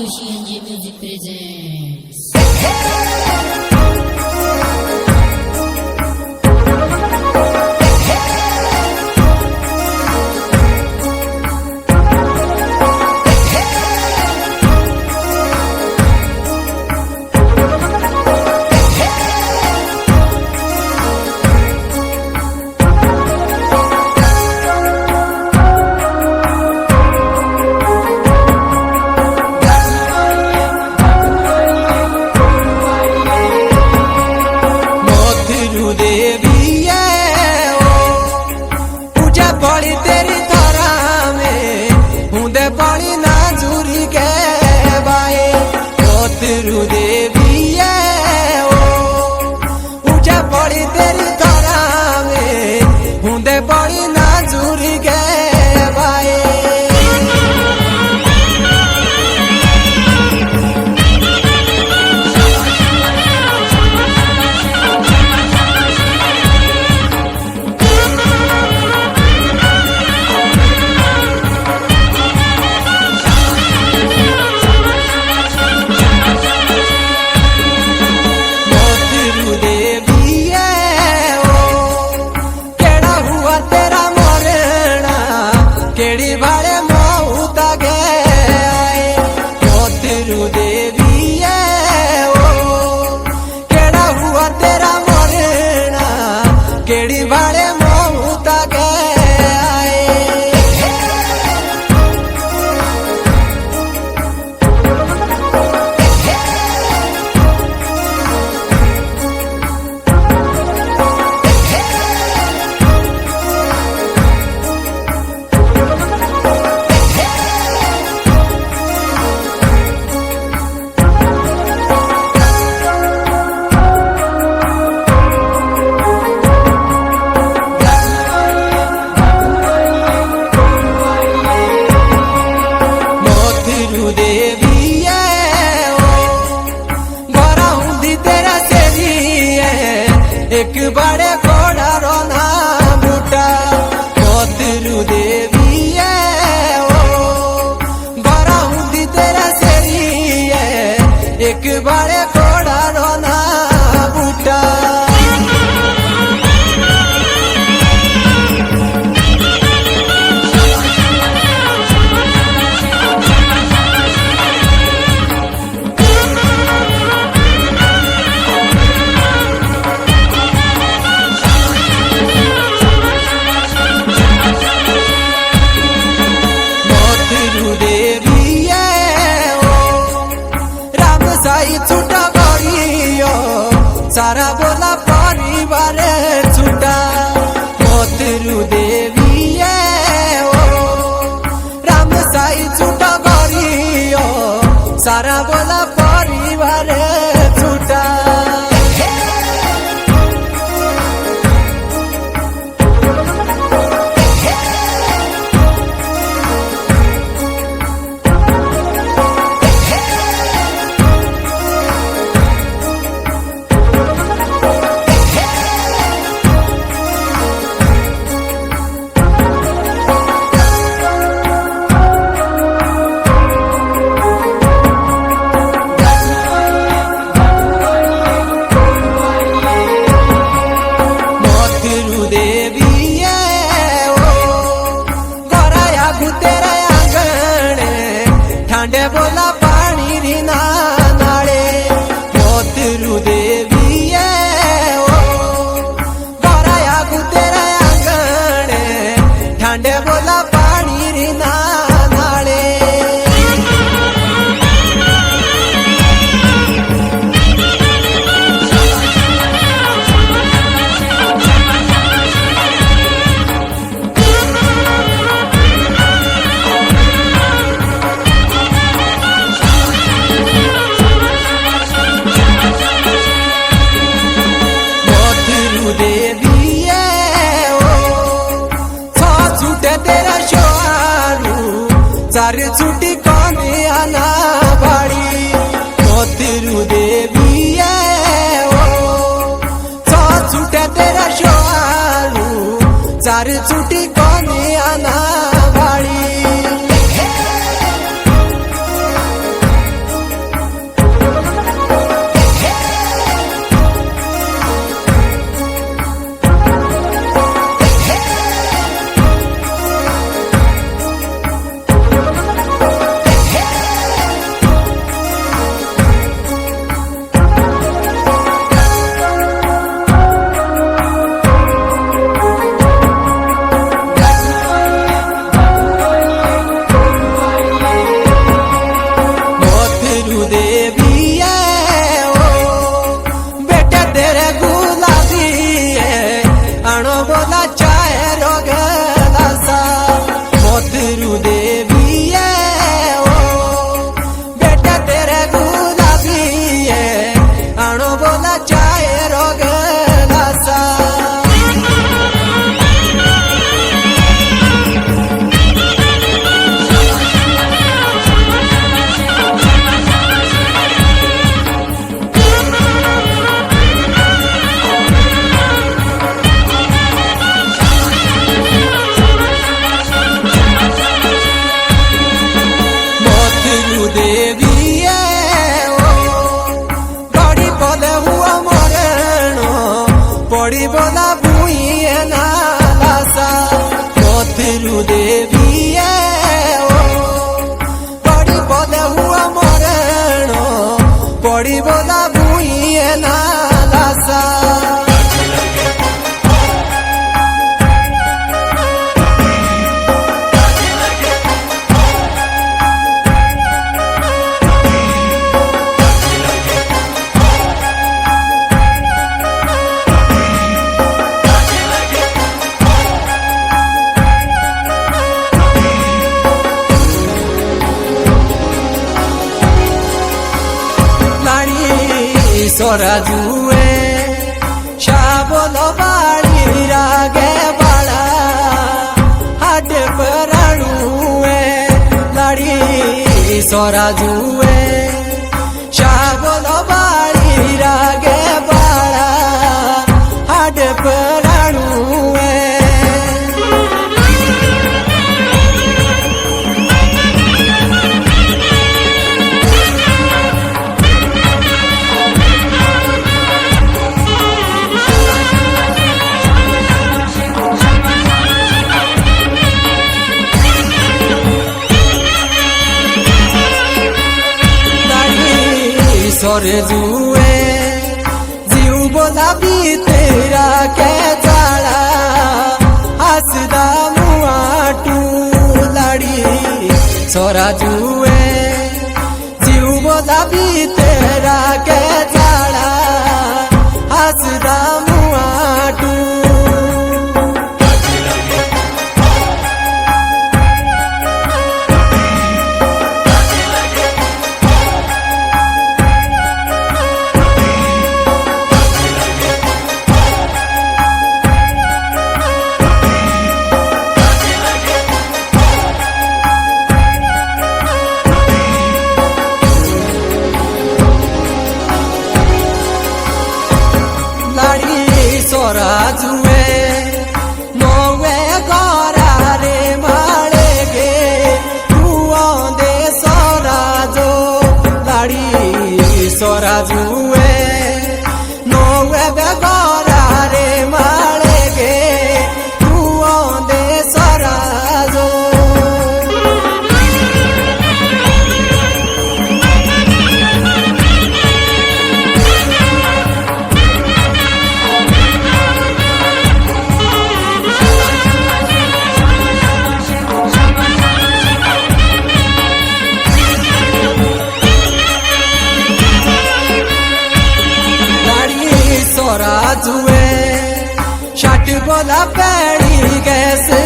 Joshi NJ Music presents. बड़ी तेरी तारा में हूंदे बड़ी नाजुरी के बाए ओ तिरु देवी है ओ पूजा बड़ी तेरी तारा में हूंदे बड़ी नाजुरी के बाए एक बड़े घोड़ा रोना बूटा तिरु देवी है ओ बराऊंदी तेरा सेरी है एक बड़े घोड़ा रोना बूटा छुटा बड़ियो सारा बोला परिवार छुटा ओ तिरु देवी है ओ राम साई छुटा बड़ियो सारा बोला परिवार छुटा ठांडे बोला पानी री नाले ओ तिरु देवी है ओ बराया तेरा आंगणे ठांडे बोला पानी री नाले देवी है ओ छूटे तेरा शोरू चार छुट्टी कौने आना बाड़ी ओ तिरु देवी है ओ छूटे तेरा शोरू चार छुट्टी कौने आना बाड़ी देवी गाड़ी बोले हुआ मरण पड़ी बोला भूए नालासा पथिरु देवी गाड़ी बोले हुआ मरण पड़ी बोला भूए नालासा सोरा जुए शाबोलो बाड़ी रागे बाड़ा हाड पराणुए लाड़ी सोरा जुए शाबोलो बाड़ी रागे बाड़ा हाड पराणुए सोरे जुए जीव बोला भी तेरा के जाला हसदा मुआटू लाड़ी सोरा जुए जीव बोला भी तेरा के जाला हसदा मुआटू सोरा जुए मोवे गोरा रे माले गे तू दे सोरा जो लाड़ी सोरा जुए मोवे गोरा रे माले गे तू दे सोरा जो जुए शट बोला पैड़ी कैसे